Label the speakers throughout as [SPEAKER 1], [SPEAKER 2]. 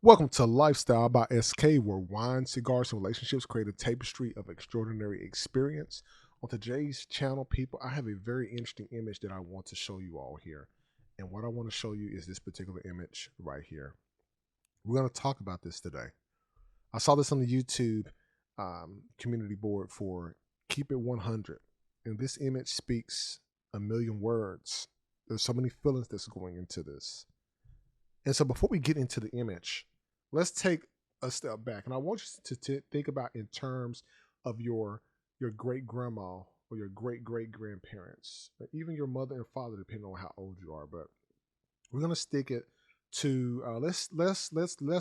[SPEAKER 1] Welcome to Lifestyle by SK, where wine, cigars, and relationships create a tapestry of extraordinary experience. On today's channel, people, I have a very interesting image that I want to show you all here. And what I want to show you is this particular image right here. We're going to talk about this today. I saw this on the YouTube community board for Keep It 100. And this image speaks a million words. There's so many feelings that's going into this. And so before we get into the image, let's take a step back. And I want you to think about in terms of your great grandma or your great great grandparents, or even your mother and father, depending on how old you are. But we're gonna stick it to let's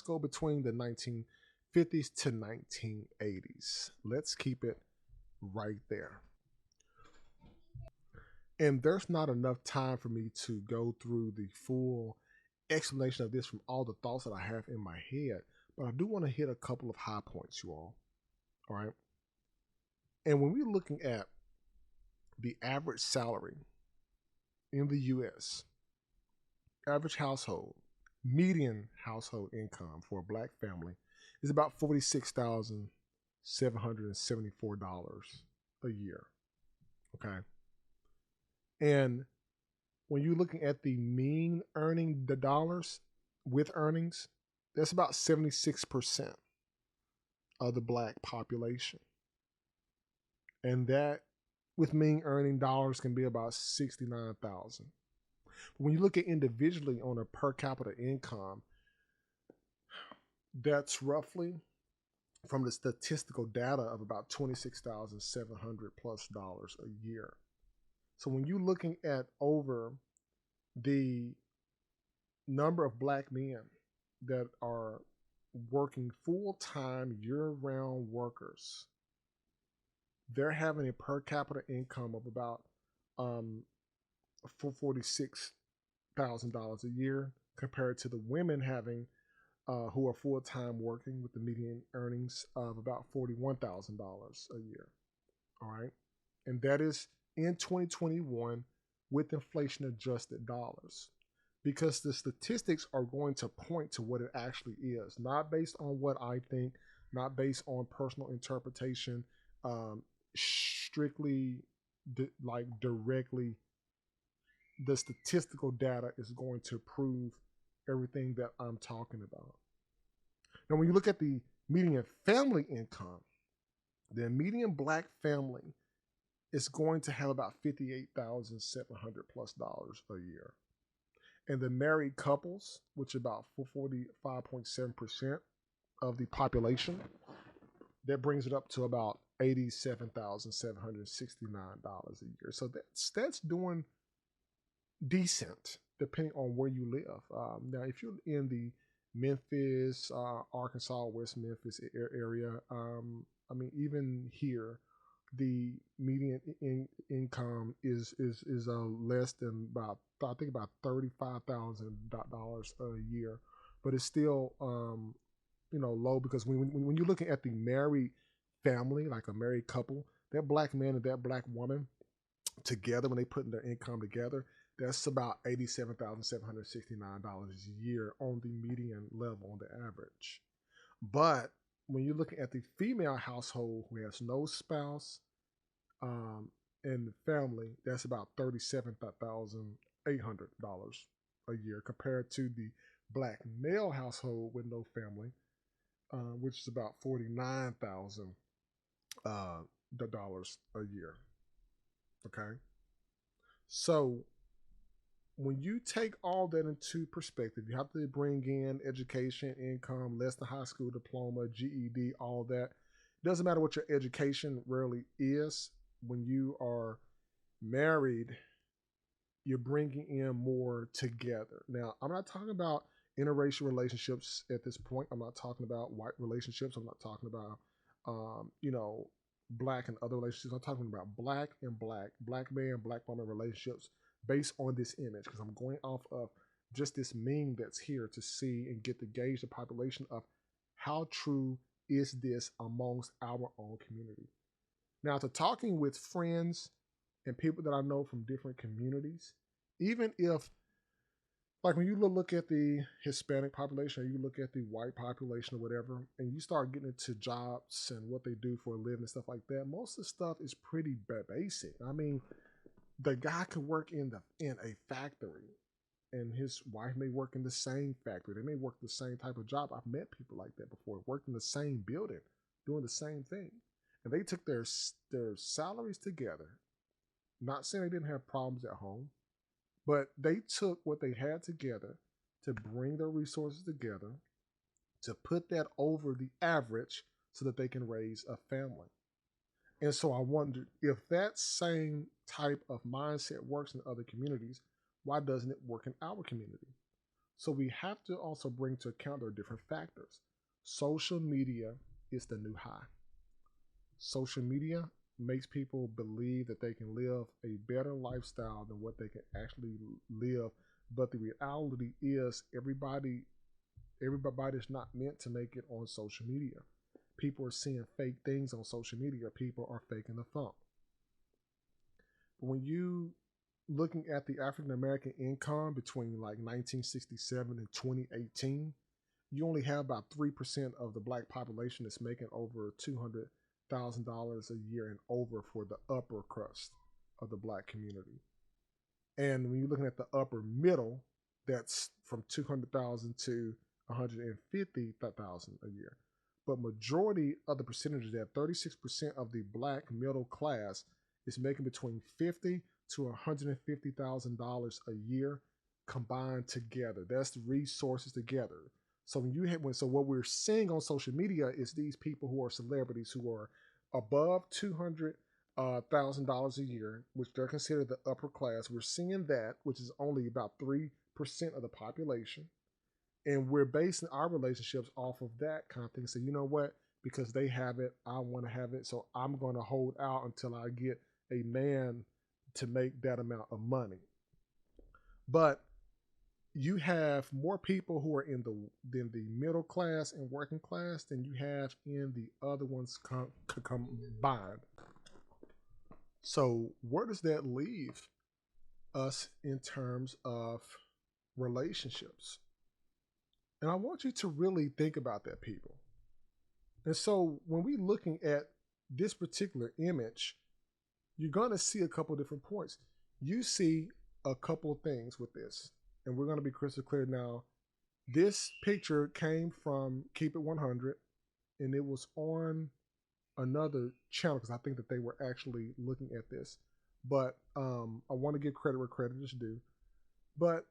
[SPEAKER 1] go between the 1950s to 1980s. Let's keep it right there. And there's not enough time for me to go through the full explanation of this from all the thoughts that I have in my head, but I do want to hit a couple of high points, you all. All right. And when we're looking at the average salary in the US, average household, median household income for a black family is about $46,774 a year. Okay. And when you're looking at the mean earning the dollars with earnings, that's about 76% of the black population. And that with mean earning dollars can be about 69,000. When you look at individually on a per capita income, that's roughly from the statistical data of about 26,700 plus dollars a year. So when you're looking at over the number of black men that are working full-time year-round workers, they're having a per capita income of about $46,000 a year compared to the women having who are full-time working with the median earnings of about $41,000 a year. All right. And that is in 2021 with inflation adjusted dollars, because the statistics are going to point to what it actually is, not based on what I think, not based on personal interpretation, strictly like directly. The statistical data is going to prove everything that I'm talking about. Now, when you look at the median family income, the median black family is going to have about 58,700 plus dollars a year. And the married couples, which is about 45.7% of the population, that brings it up to about $87,769 a year. So that's doing decent depending on where you live. Now, if you're in the Memphis, Arkansas, West Memphis area, I mean, even here, the median income is less than about, I think, about $35,000 a year, but it's still low, because when you're looking at the married family, like a married couple, that black man and that black woman together, when they put their income together, that's about $87,769 a year on the median level, on the average. But when you're looking at the female household who has no spouse and the family, that's about $37,800 a year, compared to the black male household with no family, which is about $49,000 dollars a year. Okay, so when you take all that into perspective, you have to bring in education, income, less than high school diploma, GED, all that. It doesn't matter what your education really is. When you are married, you're bringing in more together. Now, I'm not talking about interracial relationships at this point. I'm not talking about white relationships. I'm not talking about, black and other relationships. I'm talking about black and black man, black woman relationships based on this image, because I'm going off of just this meme that's here to see and get to gauge the population of how true is this amongst our own community. Now, to talking with friends and people that I know from different communities, even if Like when you look at the Hispanic population, or you look at the white population or whatever, and you start getting into jobs and what they do for a living and stuff like that, most of the stuff is pretty basic. I mean, the guy could work in a factory, and his wife may work in the same factory. They may work the same type of job. I've met people like that before, worked in the same building, doing the same thing, and they took their salaries together. Not saying they didn't have problems at home, but they took what they had together to bring their resources together to put that over the average so that they can raise a family. And so I wondered if that same type of mindset works in other communities, why doesn't it work in our community? So we have to also bring to account there are different factors. Social media is the new high. Social media makes people believe that they can live a better lifestyle than what they can actually live. But the reality is everybody's not meant to make it on social media. People are seeing fake things on social media. People are faking the funk. But when you looking at the African American income between like 1967 and 2018, you only have about 3% of the black population that's making over $200,000 a year and over for the upper crust of the black community. And when you're looking at the upper middle, that's from 200,000 to 150,000 a year. But majority of the percentages, that 36% of the black middle class is making between $50,000 to $150,000 a year combined together. That's the resources together. So what we're seeing on social media is these people who are celebrities who are above $200,000 a year, which they're considered the upper class. We're seeing that, which is only about 3% of the population. And we're basing our relationships off of that kind of thing. So you know what? Because they have it, I want to have it. So I'm going to hold out until I get a man to make that amount of money. But you have more people who are in the middle class and working class than you have in the other ones combined. So where does that leave us in terms of relationships? And I want you to really think about that, people. And so when we're looking at this particular image, you're going to see a couple different points. You see a couple things with this, and we're going to be crystal clear now. This picture came from Keep It 100, and it was on another channel because I think that they were actually looking at this. But I want to give credit where credit is due. But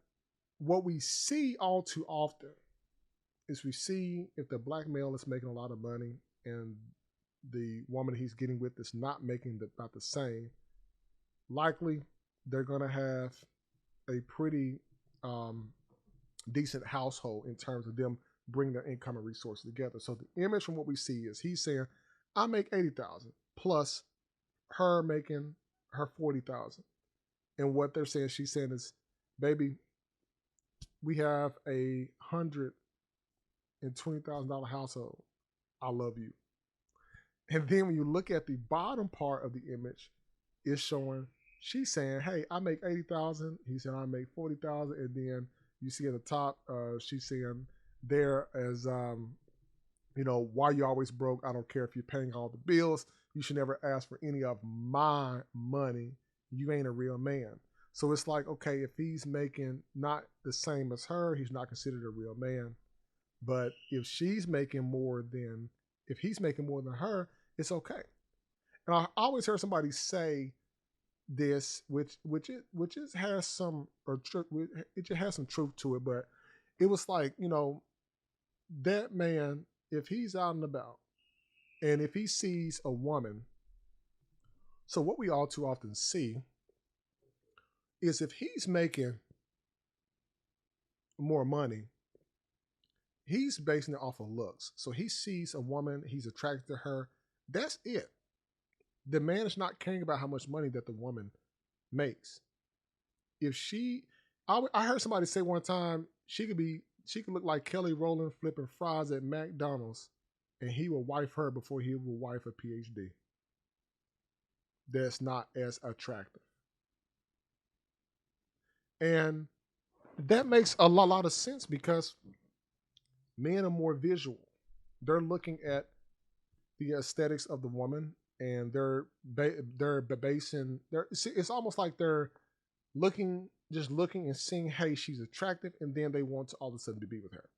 [SPEAKER 1] what we see all too often is we see if the black male is making a lot of money and the woman he's getting with is not making about the same, likely they're going to have a pretty decent household in terms of them bringing their income and resources together. So the image from what we see is he's saying, I make 80,000 plus her making her 40,000. And what they're saying, she's saying is, baby, we have $120,000 household. I love you. And then when you look at the bottom part of the image, it's showing she's saying, hey, I make 80,000. He's saying I make 40,000. And then you see at the top, she's saying there as, why you always broke. I don't care if you're paying all the bills. You should never ask for any of my money. You ain't a real man. So it's like, okay, if he's making not the same as her, he's not considered a real man. But if he's making more than her, it's okay. And I always heard somebody say this, which has some truth to it, but it was like, that man, if he's out and about and if he sees a woman, so what we all too often see is if he's making more money, he's basing it off of looks. So he sees a woman, he's attracted to her. That's it. The man is not caring about how much money that the woman makes. I heard somebody say one time, she could look like Kelly Rowland flipping fries at McDonald's, and he will wife her before he will wife a PhD. That's not as attractive. And That makes a lot of sense because men are more visual. They're looking at the aesthetics of the woman, and they're basing. It's almost like they're looking and seeing, hey, she's attractive, and then they want to all of a sudden to be with her.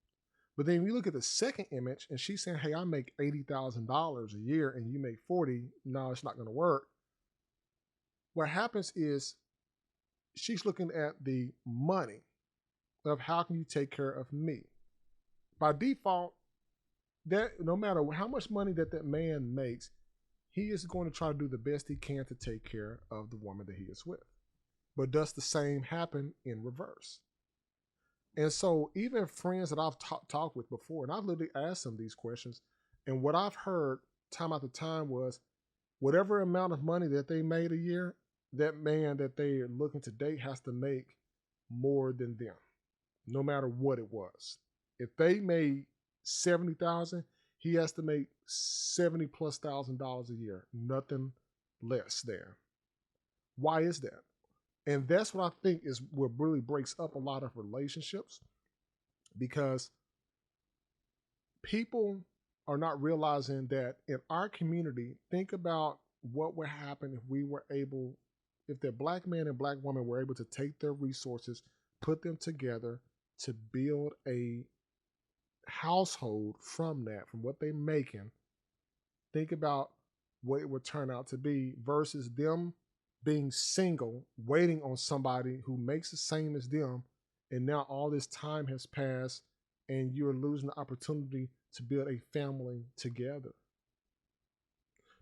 [SPEAKER 1] But then you look at the second image, and she's saying, hey, I make $80,000 a year, and you make 40. No, it's not going to work. What happens is she's looking at the money of how can you take care of me. By default, that no matter how much money that man makes, he is going to try to do the best he can to take care of the woman that he is with. But does the same happen in reverse? And so even friends that I've talked with before, and I've literally asked them these questions, and what I've heard time after time was whatever amount of money that they made a year, that man that they are looking to date has to make more than them, no matter what it was. If they made 70,000, he has to make 70 plus $1,000 a year, nothing less there. Why is that? And that's what I think is what really breaks up a lot of relationships, because people are not realizing that in our community, think about what would happen if the black man and black woman were able to take their resources, put them together to build a household from what they're making. Think about what it would turn out to be versus them being single, waiting on somebody who makes the same as them, and now all this time has passed and you're losing the opportunity to build a family together.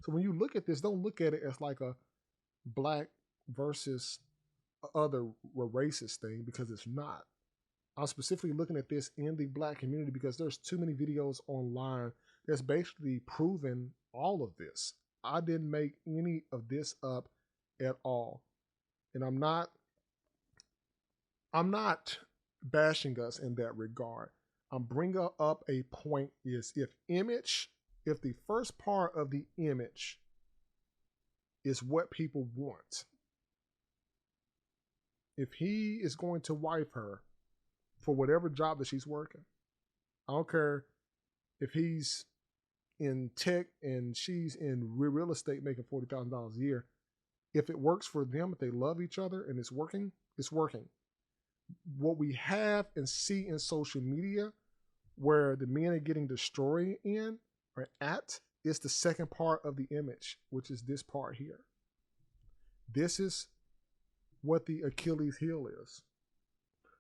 [SPEAKER 1] So when you look at this, don't look at it as like a black versus other racist thing, because it's not. I'm specifically looking at this in the black community because there's too many videos online that's basically proven all of this. I didn't make any of this up at all. And I'm not bashing us in that regard. I'm bringing up a point is if the first part of the image is what people want, if he is going to wife her for whatever job that she's working, I don't care if he's in tech and she's in real estate making $40,000 a year. If it works for them, if they love each other and it's working, it's working. What we have and see in social media where the men are getting destroyed in or at is the second part of the image, which is this part here. This is what the Achilles heel is.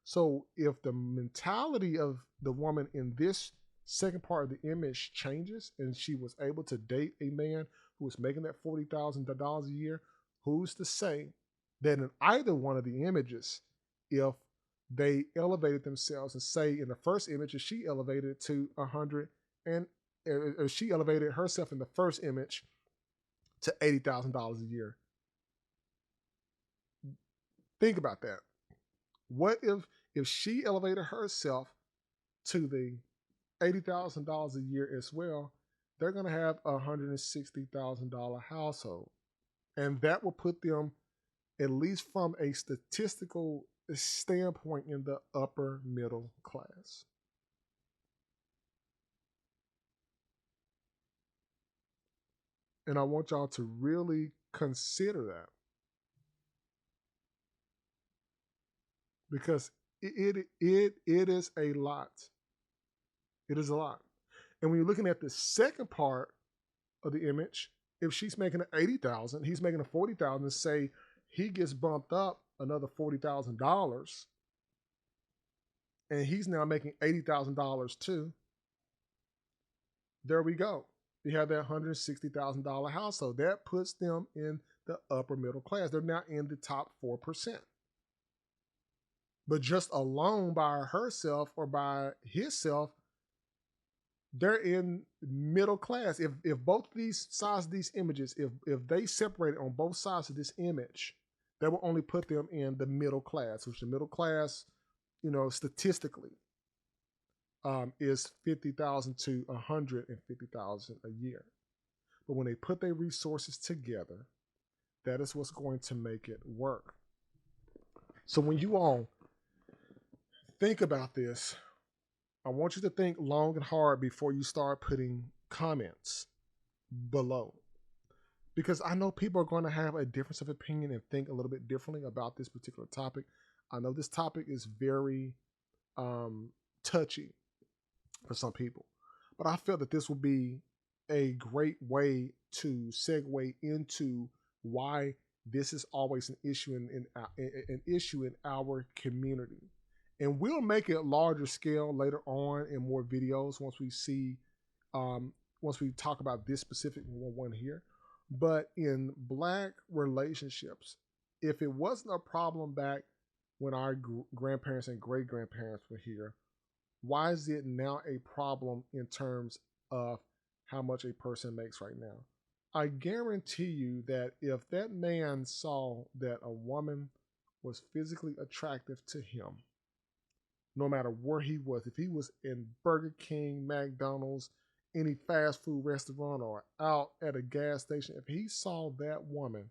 [SPEAKER 1] So if the mentality of the woman in this second part of the image changes and she was able to date a man who was making that $40,000 a year, who's to say that in either one of the images, if they elevated themselves and say in the first image, if she elevated it to 100 and she elevated herself in the first image to $80,000 a year. Think about that. What if she elevated herself to the $80,000 a year as well? They're going to have a $160,000 household. And that will put them, at least from a statistical standpoint, in the upper middle class. And I want y'all to really consider that, because it is a lot. It is a lot. And when you're looking at the second part of the image, if she's making $80,000, he's making $40,000, say he gets bumped up another $40,000, and he's now making $80,000 too. There we go. You have that $160,000 household. That puts them in the upper middle class. They're now in the top 4%. But just alone by herself or by himself, they're in middle class. If both of these sides of these images, if they separate on both sides of this image, that will only put them in the middle class, which the middle class, statistically, is 50,000 to 150,000 a year. But when they put their resources together, that is what's going to make it work. So when you all Think about this. I want you to think long and hard before you start putting comments below. Because I know people are going to have a difference of opinion and think a little bit differently about this particular topic. I know this topic is very um, touchy for some people, but I felt that this would be a great way to segue into why this is always an issue an issue in our community, and we'll make it larger scale later on in more videos once we see once we talk about this specific one here. But in Black relationships, if it wasn't a problem back when our grandparents and great grandparents were here, why is it now a problem in terms of how much a person makes right now? I guarantee you that if that man saw that a woman was physically attractive to him, no matter where he was, if he was in Burger King, McDonald's, any fast food restaurant, or out at a gas station, if he saw that woman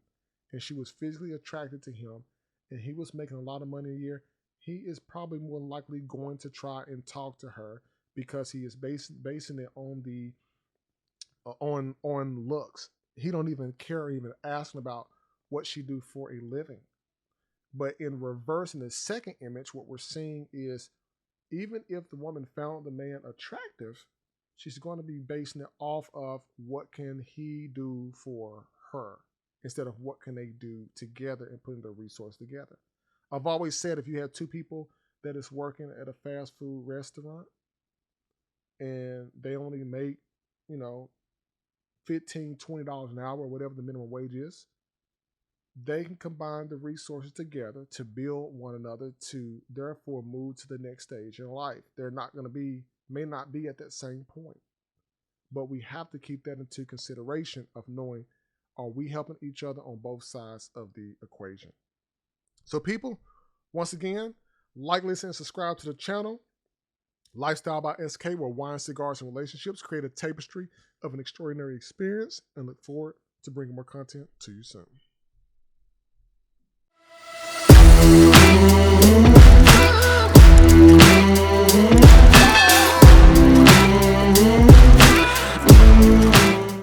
[SPEAKER 1] and she was physically attracted to him and he was making a lot of money a year, he is probably more likely going to try and talk to her because he is basing it on the on looks. He don't even care, even asking about what she do for a living. But in reverse, in the second image, what we're seeing is even if the woman found the man attractive, she's going to be basing it off of what can he do for her instead of what can they do together and putting the resource together. I've always said if you have two people that is working at a fast food restaurant and they only make, you know, $15, $20 an hour, or whatever the minimum wage is, they can combine the resources together to build one another to therefore move to the next stage in life. They're not going to be, may not be at that same point. But we have to keep that into consideration of knowing, are we helping each other on both sides of the equation? So people, once again, like, listen, and subscribe to the channel. Lifestyle by SK, where wine, cigars, and relationships create a tapestry of an extraordinary experience, and look forward to bringing more content to you soon.